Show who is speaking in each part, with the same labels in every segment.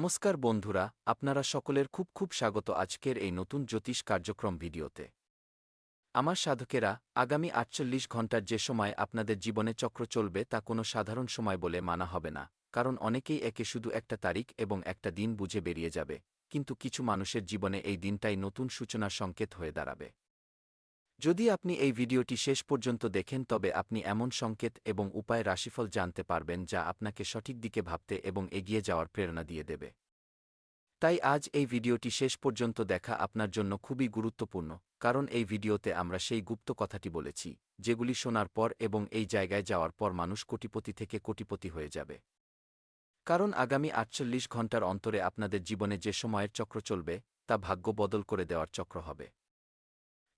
Speaker 1: নমস্কার বন্ধুরা, আপনারা সকলের খুব স্বাগত আজকের এই নতুন জ্যোতিষ কার্যক্রম ভিডিওতে। আমার সাধকেরা, আগামী ৪৮ ঘণ্টার যে সময় আপনাদের জীবনে চক্র চলবে তা কোনো সাধারণ সময় বলে মানা হবে না, কারণ অনেকেই একে শুধু একটা তারিখ এবং একটা দিন বুঝে বেরিয়ে যাবে, কিন্তু কিছু মানুষের জীবনে এই দিনটাই নতুন সূচনার সংকেত হয়ে দাঁড়াবে। যদি আপনি এই ভিডিওটি শেষ পর্যন্ত দেখেন তবে আপনি এমন সংকেত এবং উপায় রাশিফল জানতে পারবেন যা আপনাকে সঠিক দিকে ভাবতে এবং এগিয়ে যাওয়ার প্রেরণা দিয়ে দেবে। তাই আজ এই ভিডিওটি শেষ পর্যন্ত দেখা আপনার জন্য খুবই গুরুত্বপূর্ণ, কারণ এই ভিডিওতে আমরা সেই গুপ্ত কথাটি বলেছি, যেগুলি শোনার পর এবং এই জায়গায় যাওয়ার পর মানুষ কোটিপতি থেকে কোটিপতি হয়ে যাবে। কারণ আগামী ৪৮ ঘণ্টার অন্তরে আপনাদের জীবনে যে সময়ের চক্র চলবে, তা ভাগ্য বদল করে দেওয়ার চক্র হবে।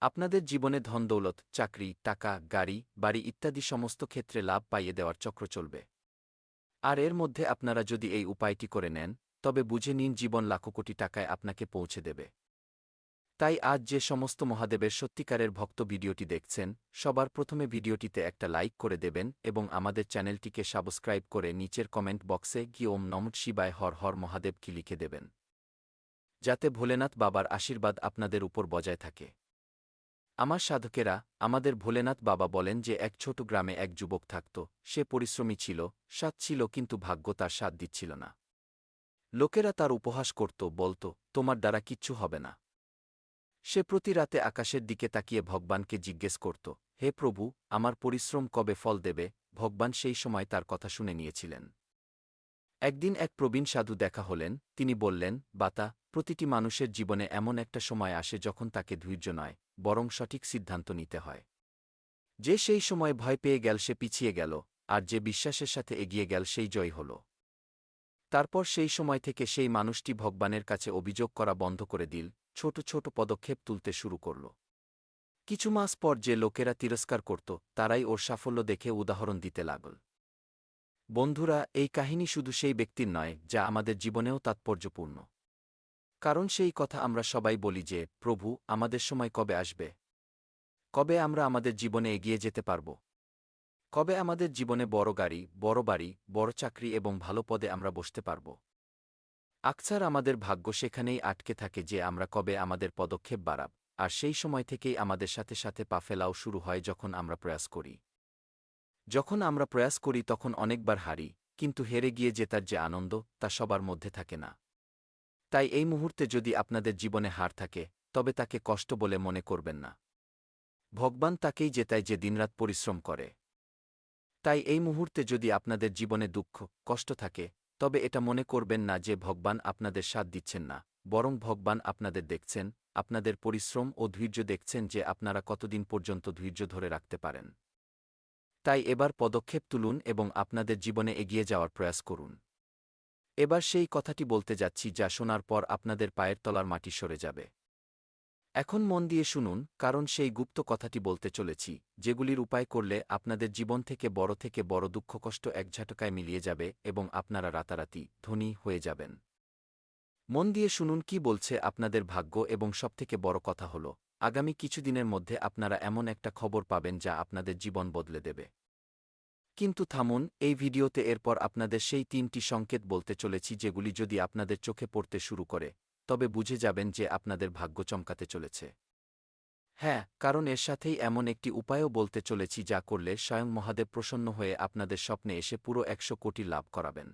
Speaker 1: আপনাদের জীবনে ধনদৌলত, চাকরি, টাকা, গাড়ি, বাড়ি ইত্যাদি সমস্ত ক্ষেত্রে লাভ পাইয়ে দেওয়ার চক্র চলবে। আর এর মধ্যে আপনারা যদি এই উপায়টি করে নেন, তবে বুঝে নিন জীবন লাখো কোটি টাকায় আপনাকে পৌঁছে দেবে। তাই আজ যে সমস্ত মহাদেবের সত্যিকারের ভক্ত ভিডিওটি দেখছেন, সবার প্রথমে ভিডিওটিতে একটা লাইক করে দেবেন এবং আমাদের চ্যানেলটিকে সাবস্ক্রাইব করে নিচের কমেন্ট বক্সে গিয়ে ওম নমঃ শিবায় হর হর মহাদেব কি লিখে দেবেন, যাতে ভোলেনাথ বাবার আশীর্বাদ আপনাদের উপর বজায় থাকে। আমার সাধকেরা, আমাদের ভোলেনাথ বাবা বলেন যে এক ছোট গ্রামে এক যুবক থাকত। সে পরিশ্রমী ছিল, সৎ ছিল, কিন্তু ভাগ্য তার সাথ দিচ্ছিল না। লোকেরা তার উপহাস করত, বলত, তোমার দ্বারা কিচ্ছু হবে না। সে প্রতি রাতে আকাশের দিকে তাকিয়ে ভগবানকে জিজ্ঞেস করত, হে প্রভু, আমার পরিশ্রম কবে ফল দেবে? ভগবান সেই সময় তার কথা শুনে নিয়েছিলেন। একদিন এক প্রবীণ সাধু দেখা হলেন। তিনি বললেন, বাতা, প্রতিটি মানুষের জীবনে এমন একটা সময় আসে যখন তাকে ধৈর্য নয়, বরং সঠিক সিদ্ধান্ত নিতে হয়। যে সেই সময় ভয় পেয়ে গেল সে পিছিয়ে গেল, আর যে বিশ্বাসের সাথে এগিয়ে গেল সেই জয় হল। তারপর সেই সময় থেকে সেই মানুষটি ভগবানের কাছে অভিযোগ করা বন্ধ করে দিল, ছোট ছোট পদক্ষেপ তুলতে শুরু করল। কিছু মাস পর যে লোকেরা তিরস্কার করত, তারাই ওর সাফল্য দেখে উদাহরণ দিতে লাগল। বন্ধুরা, এই কাহিনী শুধু সেই ব্যক্তির নয়, যা আমাদের জীবনেও তাৎপর্যপূর্ণ। কারণ সেই কথা আমরা সবাই বলি যে, প্রভু, আমাদের সময় কবে আসবে? কবে আমরা আমাদের জীবনে এগিয়ে যেতে পারব? কবে আমাদের জীবনে বড় গাড়ি, বড় বাড়ি, বড় চাকরি এবং ভালো পদে আমরা বসতে পারব? আকছার আমাদের ভাগ্য সেখানেই আটকে থাকে যে আমরা কবে আমাদের পদক্ষেপ বাড়াব, আর সেই সময় থেকেই আমাদের সাথে সাথে পা ফেলাও শুরু হয় যখন আমরা প্রয়াস করি। যখন আমরা প্রয়াস করি তখন অনেকবার হারি, কিন্তু হেরে গিয়ে জেতার যে আনন্দ, তা সবার মধ্যে থাকে না। তাই এই মুহূর্তে যদি আপনাদের জীবনে হার থাকে, তবে তাকে কষ্ট বলে মনে করবেন না। ভগবান তাকেই জেতায় যে দিনরাত পরিশ্রম করে। তাই এই মুহূর্তে যদি আপনাদের জীবনে দুঃখ, কষ্ট থাকে, তবে এটা মনে করবেন না যে ভগবান আপনাদের সাথ দিচ্ছেন না, বরং ভগবান আপনাদের দেখছেন, আপনাদের পরিশ্রম ও ধৈর্য দেখছেন যে আপনারা কতদিন পর্যন্ত ধৈর্য ধরে রাখতে পারেন। তাই এবার পদক্ষেপ তুলুন এবং আপনাদের জীবনে এগিয়ে যাওয়ার প্রয়াস করুন। এবার সেই কথাটি বলতে যাচ্ছি যা শোনার পর আপনাদের পায়ের তলার মাটি সরে যাবে। এখন মন দিয়ে শুনুন, কারণ সেই গুপ্ত কথাটি বলতে চলেছি, যেগুলির উপায় করলে আপনাদের জীবন থেকে বড় দুঃখ কষ্ট এক ঝাটকায় মিলিয়ে যাবে এবং আপনারা রাতারাতি ধনী হয়ে যাবেন। মন দিয়ে শুনুন কি বলছে আপনাদের ভাগ্য, এবং সবথেকে বড় কথা হল, আগামী কিছুদিনের মধ্যে আপনারা এমন একটা খবর পাবেন যা আপনাদের জীবন বদলে দেবে। কিন্তু থামুন, এই ভিডিওতে এরপর আপনাদের সেই ৩টি সংকেত বলতে চলেছি যেগুলি যদি আপনাদের চোখে পড়তে শুরু করে, তবে বুঝে যাবেন যে আপনাদের ভাগ্য চমকাতে চলেছে। হ্যাঁ, কারণ এর সাথেই এমন একটি উপায়ও বলতে চলেছি যা করলে স্বয়ং মহাদেব প্রসন্ন হয়ে আপনাদের স্বপ্নে এসে পুরো ১০০ কোটি লাভ করাবেন।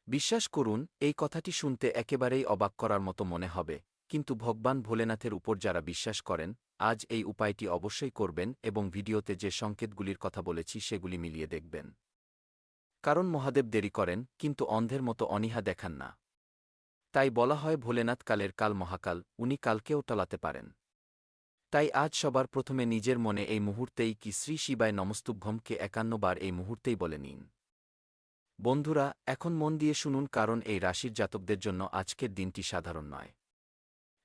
Speaker 1: বিশ্বাস করুন, এই কথাটি শুনতে একেবারেই অবাক করার মতো মনে হবে, কিন্তু ভগবান ভোলেনাথের উপর যারা বিশ্বাস করেন, আজ এই উপায়টি অবশ্যই করবেন এবং ভিডিওতে যে সংকেতগুলির কথা বলেছি সেগুলি মিলিয়ে দেখবেন। কারণ মহাদেব দেরি করেন, কিন্তু অন্ধের মতো অনীহা দেখান না। তাই বলা হয় ভোলেনাথ কালের কাল মহাকাল, উনি কালকেও টলাতে পারেন। তাই আজ সবার প্রথমে নিজের মনে এই মুহূর্তেই কি শ্রী শিবায় নমস্তুভ্যমকে ৫১ বার এই মুহূর্তেই বলে নিন। বন্ধুরা, এখন মন দিয়ে শুনুন, কারণ এই রাশির জাতকদের জন্য আজকের দিনটি সাধারণ নয়।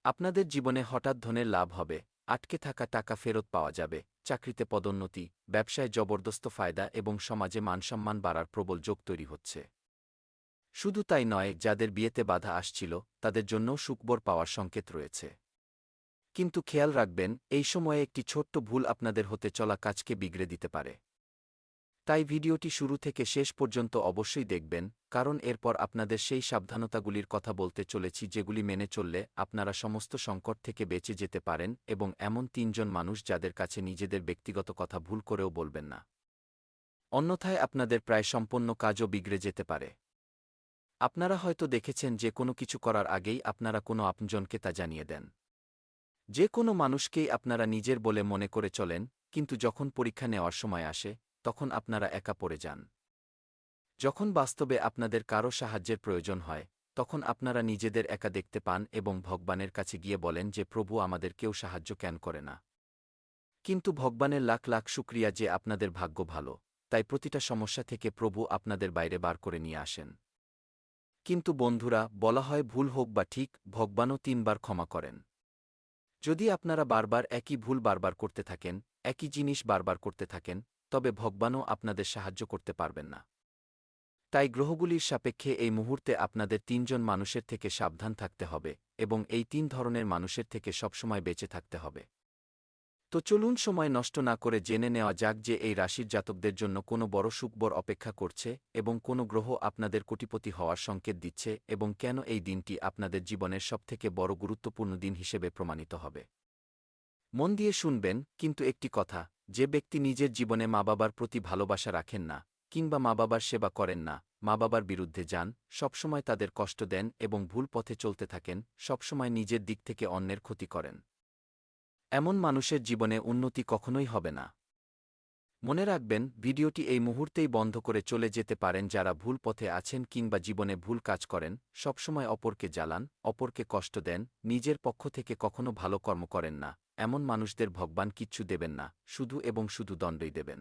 Speaker 1: আপনাদের জীবনে হঠাৎ ধনের লাভ হবে, আটকে থাকা টাকা ফেরত পাওয়া যাবে, চাকরিতে পদোন্নতি, ব্যবসায় জবরদস্ত ফায়দা এবং সমাজে মানসম্মান বাড়ার প্রবল যোগ তৈরি হচ্ছে। শুধু তাই নয়, যাদের বিয়েতে বাধা আসছিল, তাদের জন্যও সুখবর পাওয়ার সংকেত রয়েছে। কিন্তু খেয়াল রাখবেন, এই সময়ে একটি ছোট্ট ভুল আপনাদের হতে চলা কাজকে বিগড়ে দিতে পারে। তাই ভিডিওটি শুরু থেকে শেষ পর্যন্ত অবশ্যই দেখবেন, কারণ এরপর আপনাদের সেই সাবধানতাগুলির কথা বলতে চলেছি যেগুলি মেনে চললে আপনারা সমস্ত সংকট থেকে বেঁচে যেতে পারেন এবং এমন ৩ জন মানুষ যাদের কাছে নিজেদের ব্যক্তিগত কথা ভুল করেও বলবেন না। অন্যথায় আপনাদের প্রায় সম্পন্ন কাজও বিগড়ে যেতে পারে। আপনারা হয়তো দেখেছেন যে কোনো কিছু করার আগেই আপনারা কোনো আপনজনকে তা জানিয়ে দেন। যে কোনো মানুষকেই আপনারা নিজের বলে মনে করে চলেন, কিন্তু যখন পরীক্ষা নেওয়ার সময় আসে, তখন আপনারা একা পড়ে যান। যখন বাস্তবে আপনাদের কারও সাহায্যের প্রয়োজন হয়, তখন আপনারা নিজেদের একা দেখতে পান এবং ভগবানের কাছে গিয়ে বলেন যে প্রভু আমাদের কেউ সাহায্য কেন করে না। কিন্তু ভগবানের লাখ লাখ শুকরিয়া যে আপনাদের ভাগ্য ভালো, তাই প্রতিটা সমস্যা থেকে প্রভু আপনাদের বাইরে বার করে নিয়ে আসেন। কিন্তু বন্ধুরা, বলা হয় ভুল হোক বা ঠিক, ভগবানও ৩ বার ক্ষমা করেন। যদি আপনারা বারবার একই ভুল বারবার করতে থাকেন, একই জিনিস বারবার করতে থাকেন, তবে ভগবানও আপনাদের সাহায্য করতে পারবেন না। তাই গ্রহগুলির সাপেক্ষে এই মুহূর্তে আপনাদের ৩ জন মানুষের থেকে সাবধান থাকতে হবে এবং এই ৩ ধরনের মানুষের থেকে সবসময় বেঁচে থাকতে হবে। তো চলুন সময় নষ্ট না করে জেনে নেওয়া যাক যে এই রাশির জাতকদের জন্য কোনো বড় সুখবর অপেক্ষা করছে এবং কোনো গ্রহ আপনাদের কোটিপতি হওয়ার সংকেত দিচ্ছে এবং কেন এই দিনটি আপনাদের জীবনের সবথেকে বড় গুরুত্বপূর্ণ দিন হিসেবে প্রমাণিত হবে। মন দিয়ে শুনবেন, কিন্তু একটি কথা, যে ব্যক্তি নিজের জীবনে মা-বাবার প্রতি ভালোবাসা রাখেন না, কিংবা মা-বাবার সেবা করেন না, মা-বাবার বিরুদ্ধে যান, সবসময় তাদের কষ্ট দেন এবং ভুল পথে চলতে থাকেন, সবসময় নিজের দিক থেকে অন্যের ক্ষতি করেন, এমন মানুষের জীবনে উন্নতি কখনোই হবে না। মনে রাখবেন, ভিডিওটি এই মুহূর্তেই বন্ধ করে চলে যেতে পারেন যারা ভুল পথে আছেন কিংবা জীবনে ভুল কাজ করেন, সবসময় অপরকে জ্বালান, অপরকে কষ্ট দেন, নিজের পক্ষ থেকে কখনো ভালো কর্ম করেন না, এমন মানুষদের ভগবান কিচ্ছু দেবেন না, শুধু এবং শুধু দণ্ডই দেবেন।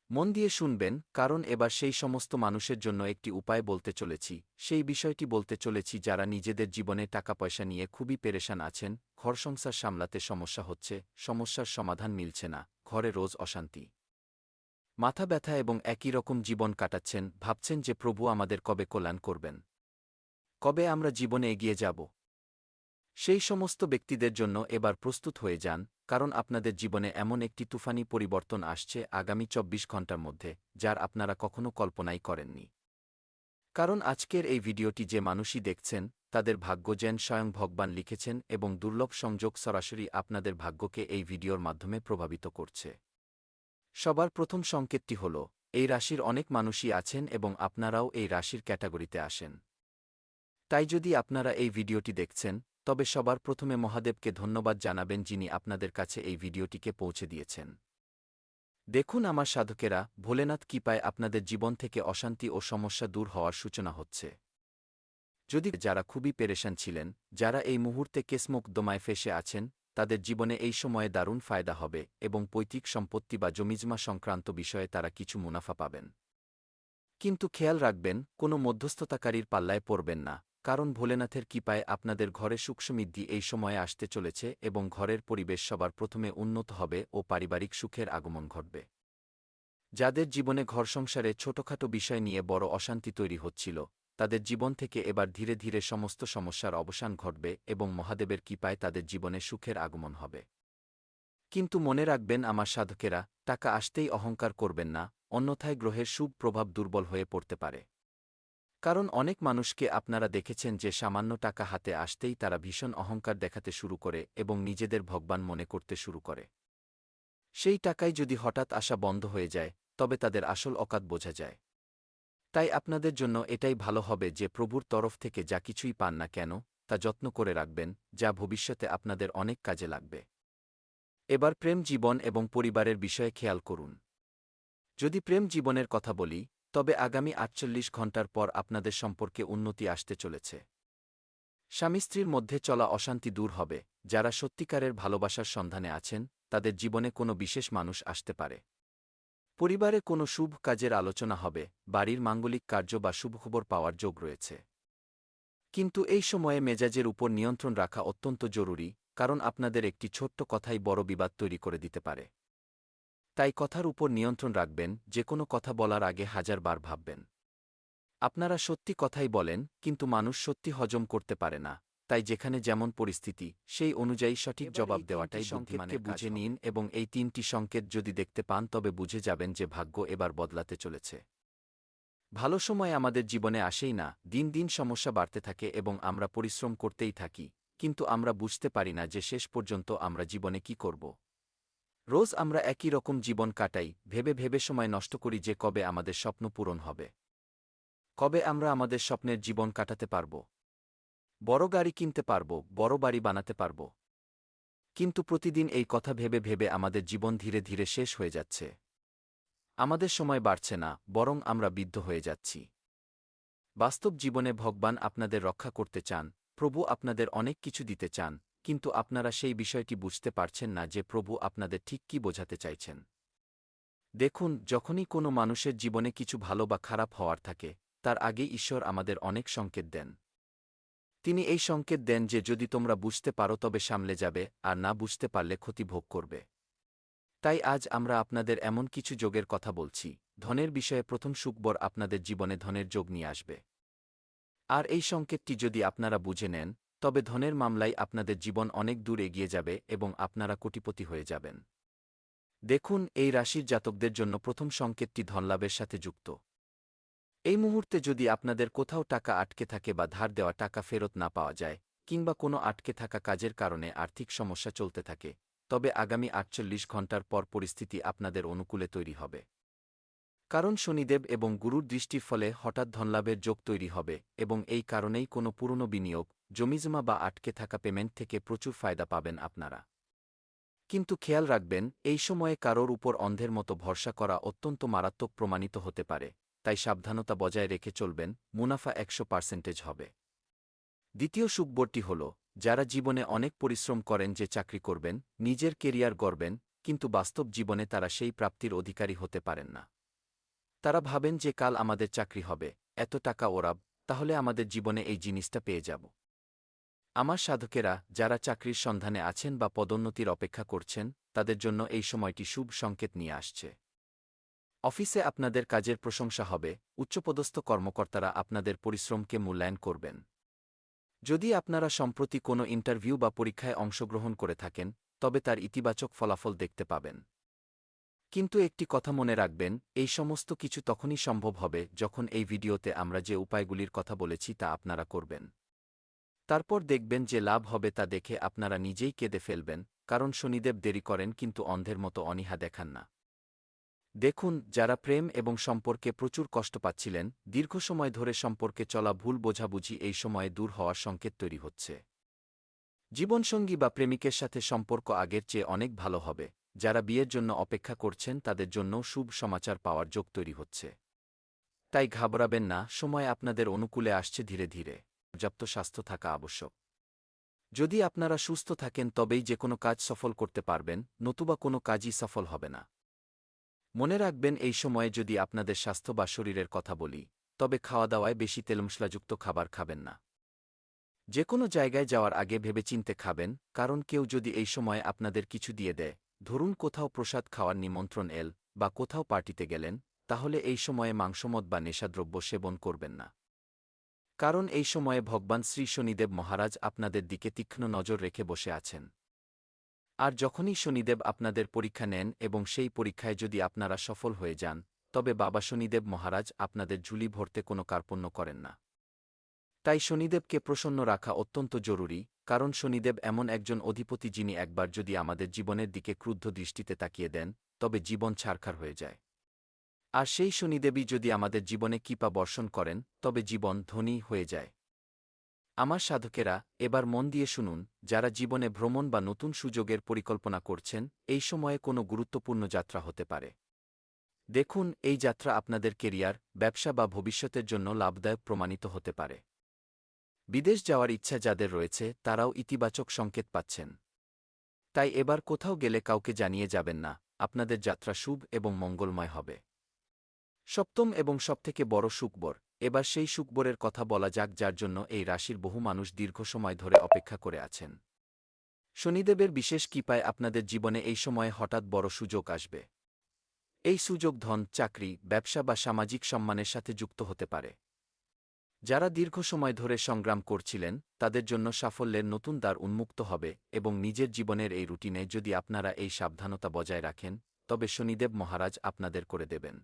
Speaker 1: মন দিয়ে শুনবেন, কারণ এবার সেই সমস্ত মানুষের জন্য একটি উপায় বলতে চলেছি, সেই বিষয়টি বলতে চলেছি যারা নিজেদের জীবনে টাকা পয়সা নিয়ে খুবই পেরেশান আছেন, ঘর সংসার সামলাতে সমস্যা হচ্ছে, সমস্যার সমাধান মিলছে না, ঘরে রোজ অশান্তি, মাথা ব্যথা এবং একই রকম জীবন কাটাচ্ছেন, ভাবছেন যে প্রভু আমাদের কবে কল্যাণ করবেন, কবে আমরা জীবনে এগিয়ে যাব। সেই সমস্ত ব্যক্তিদের জন্য এবার প্রস্তুত হয়ে যান, কারণ আপনাদের জীবনে এমন একটি তুফানি পরিবর্তন আসছে আগামী ২৪ ঘণ্টার মধ্যে, যার আপনারা কখনো কল্পনাই করেননি। কারণ আজকের এই ভিডিওটি যে মানুষই দেখছেন, তাদের ভাগ্য যেন স্বয়ং ভগবান লিখেছেন এবং দুর্লভ সংযোগ সরাসরি আপনাদের ভাগ্যকে এই ভিডিওর মাধ্যমে প্রভাবিত করছে। সবার প্রথম সংকেতটি হল, এই রাশির অনেক মানুষই আছেন এবং আপনারাও এই রাশির ক্যাটাগরিতে আসেন। তাই যদি আপনারা এই ভিডিওটি দেখছেন, তবে সবার প্রথমে মহাদেবকে ধন্যবাদ জানাবেন যিনি আপনাদের কাছে এই ভিডিওটিকে পৌঁছে দিয়েছেন। দেখুন আমার সাধকেরা, ভোলেনাথ কৃপায় আপনাদের জীবন থেকে অশান্তি ও সমস্যা দূর হওয়ার সূচনা হচ্ছে। যদি যারা খুবই পেরেশান ছিলেন, যারা এই মুহূর্তে কেসমোকদ্দমায় ফেঁসে আছেন, তাদের জীবনে এই সময়ে দারুণ ফায়দা হবে এবং পৈতৃক সম্পত্তি বা জমিজমা সংক্রান্ত বিষয়ে তারা কিছু মুনাফা পাবেন। কিন্তু খেয়াল রাখবেন, কোনো মধ্যস্থতাকারীর পাল্লায় পড়বেন না, কারণ ভোলেনাথের কৃপায় আপনাদের ঘরে সুখসমৃদ্ধি এই সময়ে আসতে চলেছে এবং ঘরের পরিবেশ সবার প্রথমে উন্নত হবে ও পারিবারিক সুখের আগমন ঘটবে। যাদের জীবনে ঘর সংসারে ছোটখাটো বিষয় নিয়ে বড় অশান্তি তৈরি হচ্ছিল, তাদের জীবন থেকে এবার ধীরে ধীরে সমস্ত সমস্যার অবসান ঘটবে এবং মহাদেবের কৃপায় তাদের জীবনে সুখের আগমন হবে। কিন্তু মনে রাখবেন আমার সাধকেরা, টাকা আসতেই অহংকার করবেন না, অন্যথায় গ্রহের শুভ প্রভাব দুর্বল হয়ে পড়তে পারে। কারণ অনেক মানুষকে আপনারা দেখেছেন যে সামান্য টাকা হাতে আসতেই তারা ভীষণ অহংকার দেখাতে শুরু করে এবং নিজেদের ভগবান মনে করতে শুরু করে। সেই টাকাই যদি হঠাৎ আসা বন্ধ হয়ে যায়, তবে তাদের আসল অকাত বোঝা যায়। তাই আপনাদের জন্য এটাই ভালো হবে যে প্রভুর তরফ থেকে যা কিছুই পান না কেন, তা যত্ন করে রাখবেন, যা ভবিষ্যতে আপনাদের অনেক কাজে লাগবে। এবার প্রেম জীবন এবং পরিবারের বিষয়ে খেয়াল করুন। যদি প্রেম জীবনের কথা বলি, তবে আগামী ৪৮ ঘণ্টার পর আপনাদের সম্পর্কে উন্নতি আসতে চলেছে। স্বামী স্ত্রীর মধ্যে চলা অশান্তি দূর হবে, যারা সত্যিকারের ভালোবাসার সন্ধানে আছেন, তাদের জীবনে কোনো বিশেষ মানুষ আসতে পারে। পরিবারে কোনো শুভ কাজের আলোচনা হবে, বাড়ির মাঙ্গলিক কার্য বা শুভখবর পাওয়ার যোগ রয়েছে। কিন্তু এই সময়ে মেজাজের উপর নিয়ন্ত্রণ রাখা অত্যন্ত জরুরি, কারণ আপনাদের একটি ছোট্ট কথাই বড় বিবাদ তৈরি করে দিতে পারে। তাই কথার উপর নিয়ন্ত্রণ রাখবেন, যে কোনো কথা বলার আগে হাজারবার ভাববেন। আপনারা সত্যি কথাই বলেন, কিন্তু মানুষ সত্যি হজম করতে পারে না, তাই যেখানে যেমন পরিস্থিতি সেই অনুযায়ী সঠিক জবাব দেওয়াটাই বুদ্ধিমানের কাজ। বুঝে নিন এবং এই 3টি সংকেত যদি দেখতে পান তবে বুঝে যাবেন যে ভাগ্য এবার বদলাতে চলেছে। ভালো সময় আমাদের জীবনে আসেই না, দিন দিন সমস্যা বাড়তে থাকে এবং আমরা পরিশ্রম করতেই থাকি, কিন্তু আমরা বুঝতে পারি না যে শেষ পর্যন্ত আমরা জীবনে কি করব। রোজ আমরা একই রকম জীবন কাটাই, ভেবে ভেবে সময় নষ্ট করি যে কবে আমাদের স্বপ্ন পূরণ হবে, কবে আমরা আমাদের স্বপ্নের জীবন কাটাতে পারব, বড় গাড়ি কিনতে পারব, বড় বাড়ি বানাতে পারব। কিন্তু প্রতিদিন এই কথা ভেবে ভেবে আমাদের জীবন ধীরে ধীরে শেষ হয়ে যাচ্ছে। আমাদের সময় বাড়ছে না, বরং আমরা বিদ্ধ হয়ে যাচ্ছি। বাস্তব জীবনে ভগবান আপনাদের রক্ষা করতে চান, প্রভু আপনাদের অনেক কিছু দিতে চান, কিন্তু আপনারা সেই বিষয়টি বুঝতে পারছেন না যে প্রভু আপনাদের ঠিক কী বোঝাতে চাইছেন। দেখুন, যখনই কোনো মানুষের জীবনে কিছু ভালো বা খারাপ হওয়ার থাকে, তার আগেই ঈশ্বর আমাদের অনেক সংকেত দেন। তিনি এই সংকেত দেন যে যদি তোমরা বুঝতে পারো তবে সামলে যাবে, আর না বুঝতে পারলে ক্ষতি ভোগ করবে। তাই আজ আমরা আপনাদের এমন কিছু যোগের কথা বলছি, ধনের বিষয়ে প্রথম সুখবর আপনাদের জীবনে ধনের যোগ নিয়ে আসবে। আর এই সংকেতটি যদি আপনারা বুঝে নেন, তবে ধনের মামলায় আপনাদের জীবন অনেক দূর এগিয়ে যাবে এবং আপনারা কোটিপতি হয়ে যাবেন। দেখুন, এই রাশির জাতকদের জন্য প্রথম সংকেতটি ধনলাভের সাথে যুক্ত। এই মুহূর্তে যদি আপনাদের কোথাও টাকা আটকে থাকে বা ধার দেওয়া টাকা ফেরত না পাওয়া যায়, কিংবা কোনো আটকে থাকা কাজের কারণে আর্থিক সমস্যা চলতে থাকে, তবে আগামী ৪৮ ঘণ্টার পর পরিস্থিতি আপনাদের অনুকূলে তৈরি হবে। কারণ শনিদেব এবং গুরুর দৃষ্টির ফলে হঠাৎ ধনলাভের যোগ তৈরি হবে এবং এই কারণেই কোনো পুরনো বিনিয়োগ, জমিজমা বা আটকে থাকা পেমেন্ট থেকে প্রচুর ফায়দা পাবেন আপনারা। কিন্তু খেয়াল রাখবেন, এই সময়ে কারোর উপর অন্ধের মতো ভরসা করা অত্যন্ত মারাত্মক প্রমাণিত হতে পারে, তাই সাবধানতা বজায় রেখে চলবেন, মুনাফা ১০০% হবে। দ্বিতীয় সুখবরটি হল, যারা জীবনে অনেক পরিশ্রম করেন যে চাকরি করবেন, নিজের কেরিয়ার গড়বেন, কিন্তু বাস্তব জীবনে তারা সেই প্রাপ্তির অধিকারী হতে পারেন না। তারা ভাবেন যে কাল আমাদের চাকরি হবে, এত টাকা ওরাব, তাহলে আমাদের জীবনে এই জিনিসটা পেয়ে যাব। আমার সাধকেরা, যারা চাকরির সন্ধানে আছেন বা পদোন্নতির অপেক্ষা করছেন, তাদের জন্য এই সময়টি শুভ সংকেত নিয়ে আসছে। অফিসে আপনাদের কাজের প্রশংসা হবে, উচ্চপদস্থ কর্মকর্তারা আপনাদের পরিশ্রমকে মূল্যায়ন করবেন। যদি আপনারা সম্প্রতি কোনো ইন্টারভিউ বা পরীক্ষায় অংশগ্রহণ করে থাকেন, তবে তার ইতিবাচক ফলাফল দেখতে পাবেন। কিন্তু একটি কথা মনে রাখবেন, এই সমস্ত কিছু তখনই সম্ভব হবে যখন এই ভিডিওতে আমরা যে উপায়গুলির কথা বলেছি তা আপনারা করবেন। তারপর দেখবেন যে লাভ হবে তা দেখে আপনারা নিজেই কেঁদে ফেলবেন, কারণ শনিদেব দেরি করেন কিন্তু অন্ধের মতো অনীহা দেখান না। দেখুন, যারা প্রেম এবং সম্পর্কে প্রচুর কষ্ট পাচ্ছিলেন, দীর্ঘ সময় ধরে সম্পর্কে চলা ভুল বোঝাবুঝি এই সময়ে দূর হওয়ার সংকেত তৈরি হচ্ছে। জীবনসঙ্গী বা প্রেমিকের সাথে সম্পর্ক আগের চেয়ে অনেক ভালো হবে। যারা বিয়ের জন্য অপেক্ষা করছেন তাদের জন্যও শুভ সমাচার পাওয়ার যোগ তৈরি হচ্ছে। তাই ঘাবড়াবেন না, সময় আপনাদের অনুকূলে আসছে ধীরে ধীরে। পর্যাপ্ত স্বাস্থ্য থাকা আবশ্যক। যদি আপনারা সুস্থ থাকেন তবেই যে কোনো কাজ সফল করতে পারবেন, নতুবা কোনো কাজই সফল হবে না। মনে রাখবেন, এই সময়ে যদি আপনাদের স্বাস্থ্য বা শরীরের কথা বলি, তবে খাওয়া দাওয়ায় বেশি তেলমশলাযুক্ত খাবার খাবেন না। যে কোনো জায়গায় যাওয়ার আগে ভেবেচিন্তে খাবেন, কারণ কেউ যদি এই সময়ে আপনাদের কিছু দিয়ে দেয়, ধরুন কোথাও প্রসাদ খাওয়ার নিমন্ত্রণ এল, বা কোথাও পার্টিতে গেলেন, তাহলে এই সময়ে মাংসমদ বা নেশাদ্রব্য সেবন করবেন না। কারণ এই সময়ে ভগবান শ্রী শনিদেব মহারাজ আপনাদের দিকে তীক্ষ্ণ নজর রেখে বসে আছেন। আর যখনই শনিদেব আপনাদের পরীক্ষা নেন এবং সেই পরীক্ষায় যদি আপনারা সফল হয়ে যান, তবে বাবা শনিদেব মহারাজ আপনাদের ঝুলি ভরতে কোনো কার্পণ্য করেন না। তাই শনিদেবকে প্রসন্ন রাখা অত্যন্ত জরুরি, কারণ শনিদেব এমন একজন অধিপতি যিনি একবার যদি আমাদের জীবনের দিকে ক্রুদ্ধ দৃষ্টিতে তাকিয়ে দেন, তবে জীবন ছারখার হয়ে যায়। আর সেই শনিদেবই যদি আমাদের জীবনে কৃপা বর্ষণ করেন, তবে জীবন ধনী হয়ে যায়। আমার সাধকেরা, এবার মন দিয়ে শুনুন, যারা জীবনে ভ্রমণ বা নতুন সুযোগের পরিকল্পনা করছেন, এই সময়ে কোনো গুরুত্বপূর্ণ যাত্রা হতে পারে। দেখুন, এই যাত্রা আপনাদের কেরিয়ার, ব্যবসা বা ভবিষ্যতের জন্য লাভদায়ক প্রমাণিত হতে পারে। বিদেশ যাওয়ার ইচ্ছা যাদের রয়েছে তারাও ইতিবাচক সংকেত পাচ্ছেন। তাই এবার কোথাও গেলে কাউকে জানিয়ে যাবেন না, আপনাদের যাত্রা শুভ এবং মঙ্গলময় হবে। সপ্তম এবং সবথেকে বড় সুখবর, এবার সেই সুখবরের কথা বলা যাক যার জন্য এই রাশির বহু মানুষ দীর্ঘ সময় ধরে অপেক্ষা করে আছেন। শনিদেবের বিশেষ কৃপায় আপনাদের জীবনে এই সময়ে হঠাৎ বড় সুযোগ আসবে। এই সুযোগ ধন, চাকরি, ব্যবসা বা সামাজিক সম্মানের সাথে যুক্ত হতে পারে। যারা দীর্ঘ সময় ধরে সংগ্রাম করছিলেন তাদের জন্য সাফল্যের নতুন দ্বার উন্মুক্ত হবে এবং নিজের জীবনের এই রুটিনে যদি আপনারা এই সাবধানতা বজায় রাখেন তবে শনিদেব মহারাজ আপনাদের করে দেবেন।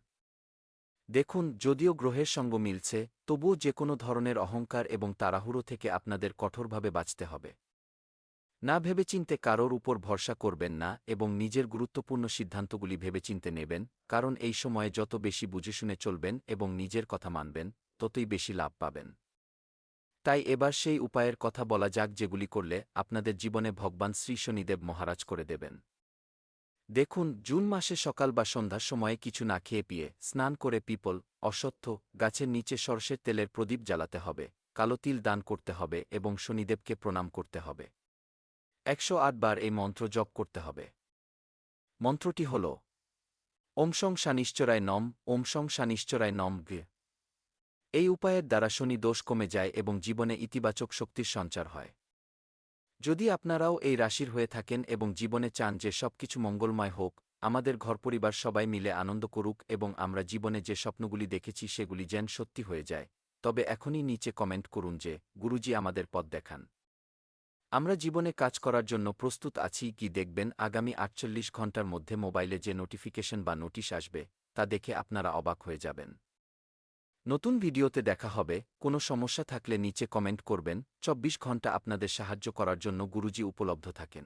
Speaker 1: দেখুন, যদিও গ্রহের সঙ্গ মিলছে তবুও যে কোনো ধরনের অহংকার এবং তাড়াহুড়ো থেকে আপনাদের কঠোরভাবে বাঁচতে হবে। না ভেবেচিন্তে কারোর উপর ভরসা করবেন না এবং নিজের গুরুত্বপূর্ণ সিদ্ধান্তগুলি ভেবেচিন্তে নেবেন, কারণ এই সময়ে যত বেশি বুঝেশুনে চলবেন এবং নিজের কথা মানবেন ততই বেশি লাভ পাবেন। তাই এবার সেই উপায়ের কথা বলা যাক যেগুলি করলে আপনাদের জীবনে ভগবান শ্রী শনিদেব মহারাজ করে দেবেন। দেখুন, জুন মাসে সকাল বা সন্ধ্যার সময়ে কিছু না খেয়ে পিয়ে স্নান করে পিপল, অশ্বত্থ গাছের নিচে সরষের তেলের প্রদীপ জ্বালাতে হবে, কালো তিল দান করতে হবে এবং শনিদেবকে প্রণাম করতে হবে। ১০৮ বার এই মন্ত্র জপ করতে হবে। মন্ত্রটি হল ওম শং শানিশ্চরায় নম, ওম শং শানিশ্চরায় নম গে। এই উপায়ের দ্বারা শনি দোষ কমে যায় এবং জীবনে ইতিবাচক শক্তির সঞ্চার হয়। যদি আপনারাও এই রাশির হয়ে থাকেন এবং জীবনে চান যে সবকিছু মঙ্গলময় হোক, আমাদের ঘরপরিবার সবাই মিলে আনন্দ করুক এবং আমরা জীবনে যে স্বপ্নগুলি দেখেছি সেগুলি যেন সত্যি হয়ে যায়, তবে এখনই নিচে কমেন্ট করুন যে গুরুজি আমাদের পথ দেখান। আমরা জীবনে কাজ করার জন্য প্রস্তুত আছি কি। দেখবেন আগামী ৪৮ ঘণ্টার মধ্যে মোবাইলে যে নোটিফিকেশন বা নোটিশ আসবে তা দেখে আপনারা অবাক হয়ে যাবেন। নতুন ভিডিওতে দেখা হবে। কোনো সমস্যা থাকলে নিচে কমেন্ট করবেন। ২৪ ঘণ্টা আপনাদের সাহায্য করার জন্য গুরুজি উপলব্ধ থাকেন।